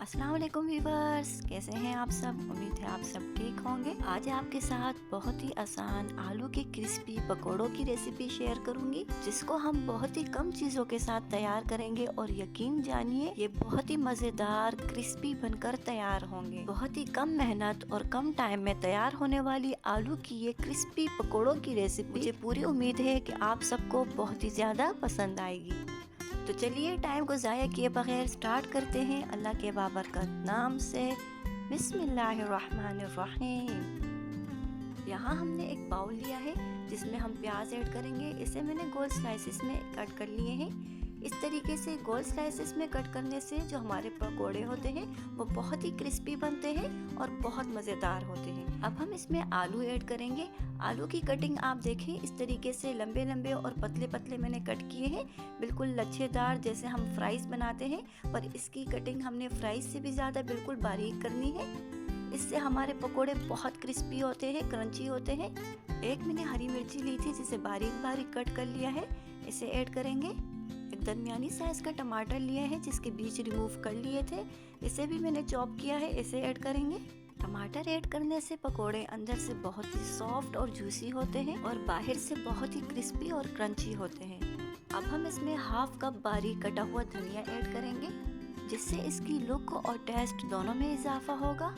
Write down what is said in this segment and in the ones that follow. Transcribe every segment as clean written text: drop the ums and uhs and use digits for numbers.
अस्सलाम वालेकुम व्यूवर्स, कैसे हैं आप सब। उम्मीद है आप सब ठीक होंगे। आज आपके साथ बहुत ही आसान आलू के क्रिस्पी पकोड़ों की रेसिपी शेयर करूंगी, जिसको हम बहुत ही कम चीज़ों के साथ तैयार करेंगे और यकीन जानिए ये बहुत ही मज़ेदार क्रिस्पी बनकर तैयार होंगे। बहुत ही कम मेहनत और कम टाइम में तैयार होने वाली आलू की ये क्रिस्पी पकोड़ों की रेसिपी मुझे पूरी उम्मीद है कि आप सबको बहुत ही ज़्यादा पसंद आएगी। तो चलिए टाइम को ज़ाया किए बगैर स्टार्ट करते हैं अल्लाह के बाबरकत नाम से। बिस्मिल्लाहिर्रहमानिर्रहीम। यहाँ हमने एक बाउल लिया है जिसमें हम प्याज ऐड करेंगे। इसे मैंने गोल स्लाइसिस में कट कर लिए हैं। इस तरीके से गोल स्लाइसिस में कट करने से जो हमारे पकोड़े होते हैं वो बहुत ही क्रिस्पी बनते हैं और बहुत मज़ेदार होते हैं। अब हम इसमें आलू ऐड करेंगे। आलू की कटिंग आप देखें, इस तरीके से लंबे लंबे और पतले पतले मैंने कट किए हैं, बिल्कुल लच्छेदार जैसे हम फ्राइज़ बनाते हैं, पर इसकी कटिंग हमने फ्राइज़ से भी ज़्यादा बिल्कुल बारीक करनी है। इससे हमारे पकोड़े बहुत क्रिस्पी होते हैं, क्रंची होते हैं। एक मैंने हरी मिर्ची ली थी जिसे बारीक बारीक कट कर लिया है, इसे ऐड करेंगे। एक दरमियानी साइज का टमाटर लिया है जिसके बीज रिमूव कर लिए थे, इसे भी मैंने चॉप किया है, इसे ऐड करेंगे। टमाटर ऐड करने से पकोड़े अंदर से बहुत ही सॉफ्ट और जूसी होते हैं और बाहर से बहुत ही क्रिस्पी और क्रंची होते हैं। अब हम इसमें हाफ कप बारीक कटा हुआ धनिया ऐड करेंगे, जिससे इसकी लुक और टेस्ट दोनों में इजाफा होगा।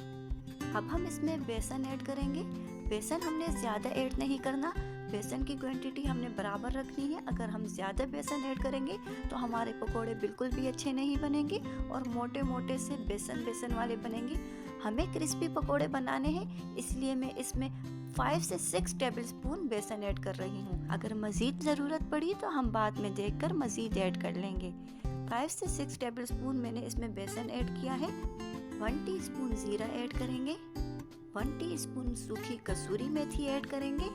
अब हम इसमें बेसन ऐड करेंगे। बेसन हमने ज़्यादा ऐड नहीं करना, बेसन की क्वांटिटी हमने बराबर रखनी है। अगर हम ज़्यादा बेसन ऐड करेंगे तो हमारे पकोड़े बिल्कुल भी अच्छे नहीं बनेंगे और मोटे मोटे से बेसन बेसन वाले बनेंगे। हमें क्रिस्पी पकोड़े बनाने हैं, इसलिए मैं इसमें 5 से 6 टेबलस्पून बेसन ऐड कर रही हूँ। अगर मज़ीद ज़रूरत पड़ी तो हम बाद में देखकर मज़ीद ऐड कर लेंगे। 5 से 6 टेबलस्पून मैंने इसमें बेसन ऐड किया है। 1 टीस्पून ज़ीरा ऐड करेंगे। 1 टीस्पून सूखी कसूरी मेथी ऐड करेंगे।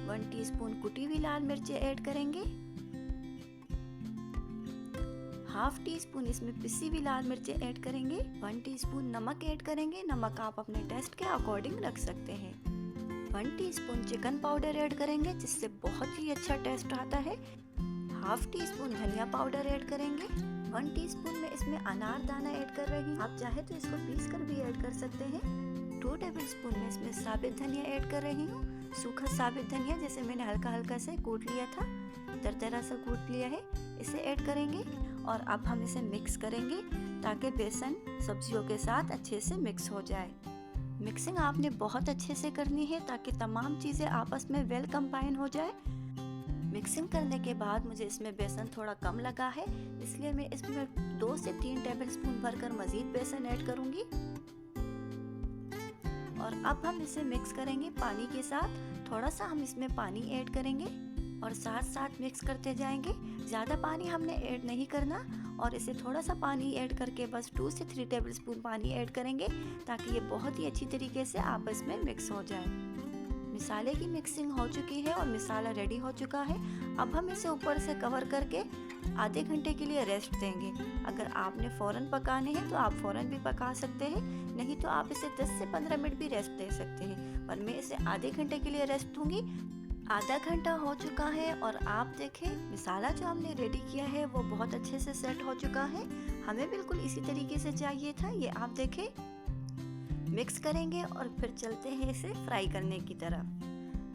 1 टीस्पून कुटी हुई लाल मिर्चें ऐड करेंगे। हाफ टी स्पून इसमें पिसी हुई लाल मिर्चें ऐड करेंगे। 1 टीस्पून नमक ऐड करेंगे। नमक आप अपने टेस्ट के अकॉर्डिंग रख सकते हैं। 1 टीस्पून चिकन पाउडर ऐड करेंगे, जिससे बहुत ही अच्छा टेस्ट आता है। हाफ टी स्पून धनिया पाउडर ऐड करेंगे। 1 टीस्पून में इसमें अनार दाना ऐड कर रही हूँ, आप चाहे तो इसको पीस कर भी ऐड कर सकते हैं। 2 टेबलस्पून में इसमें साबित धनिया ऐड कर रही हूँ, सूखा साबित धनिया जैसे मैंने हल्का हल्का से कूट लिया था, दरदरा सा कूट लिया है, इसे ऐड करेंगे। और अब हम इसे मिक्स करेंगे ताकि बेसन सब्जियों के साथ अच्छे से मिक्स हो जाए। मिक्सिंग आपने बहुत अच्छे से करनी है ताकि तमाम चीज़ें आपस में वेल कंबाइन हो जाए। मिक्सिंग करने के बाद मुझे इसमें बेसन थोड़ा कम लगा है, इसलिए मैं इसमें 2 से 3 टेबलस्पून भरकर मज़ीद बेसन ऐड करूँगी। और अब हम इसे मिक्स करेंगे पानी के साथ। थोड़ा सा हम इसमें पानी ऐड करेंगे और साथ साथ मिक्स करते जाएंगे। ज़्यादा पानी हमने ऐड नहीं करना और इसे थोड़ा सा पानी ऐड करके बस 2 से 3 टेबलस्पून पानी ऐड करेंगे ताकि ये बहुत ही अच्छी तरीके से आपस में मिक्स हो जाए। मसाले की मिक्सिंग हो चुकी है और मसाला रेडी हो चुका है। अब हम इसे ऊपर से कवर करके आधे घंटे के लिए रेस्ट देंगे। अगर आपने फ़ौरन पकाने हैं तो आप फ़ौरन भी पका सकते हैं, नहीं तो आप इसे 10 से 15 मिनट भी रेस्ट दे सकते हैं, पर मैं इसे आधे घंटे के लिए रेस्ट दूंगी। आधा घंटा हो चुका है और आप देखें मसाला जो हमने रेडी किया है वो बहुत अच्छे से सेट हो चुका है। हमें बिल्कुल इसी तरीके से चाहिए था, ये आप देखें। मिक्स करेंगे और फिर चलते हैं इसे फ्राई करने की तरफ।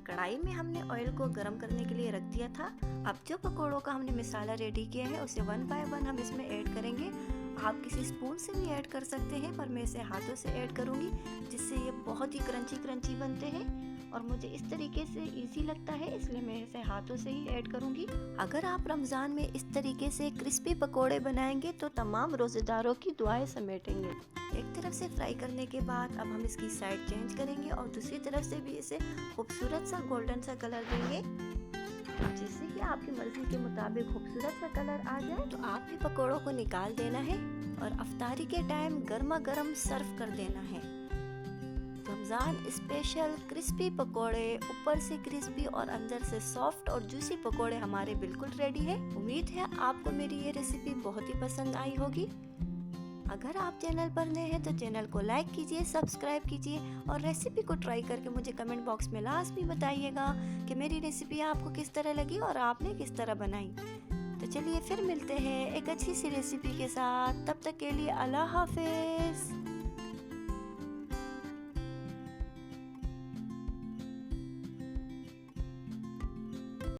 कढ़ाई में हमने ऑयल को गर्म करने के लिए रख दिया था। अब जो पकोड़ों का हमने मसाला रेडी किया है उसे 1 बाय 1 हम इसमें ऐड करेंगे। आप किसी स्पून से भी ऐड कर सकते हैं, पर मैं इसे हाथों से ऐड करूंगी, जिससे ये बहुत ही क्रंची क्रंची बनते हैं और मुझे इस तरीके से इजी लगता है, इसलिए मैं इसे हाथों से ही ऐड करूंगी। अगर आप रमज़ान में इस तरीके से क्रिस्पी पकोड़े बनाएंगे तो तमाम रोज़ेदारों की दुआएं समेटेंगे। एक तरफ से फ्राई करने के बाद अब हम इसकी साइड चेंज करेंगे और दूसरी तरफ से भी इसे खूबसूरत सा गोल्डन सा कलर देंगे। जिससे कि आपकी मर्जी के मुताबिक खूबसूरत सा कलर आ जाए तो आप भी पकोड़ों को निकाल देना है और अफ्तारी के टाइम गर्मा गर्म सर्व कर देना है। रमज़ान स्पेशल क्रिस्पी पकोड़े, ऊपर से क्रिस्पी और अंदर से सॉफ्ट और जूसी पकोड़े हमारे बिल्कुल रेडी है। उम्मीद है आपको मेरी ये रेसिपी बहुत ही पसंद आई होगी। अगर आप चैनल पर नए हैं तो चैनल को लाइक कीजिए, सब्सक्राइब कीजिए और रेसिपी को ट्राई करके मुझे कमेंट बॉक्स में लाजमी बताइएगा कि मेरी रेसिपी आपको किस तरह लगी और आपने किस तरह बनाई। तो चलिए फिर मिलते हैं एक अच्छी सी रेसिपी के साथ। तब तक के लिए अल्लाह हाफिज़।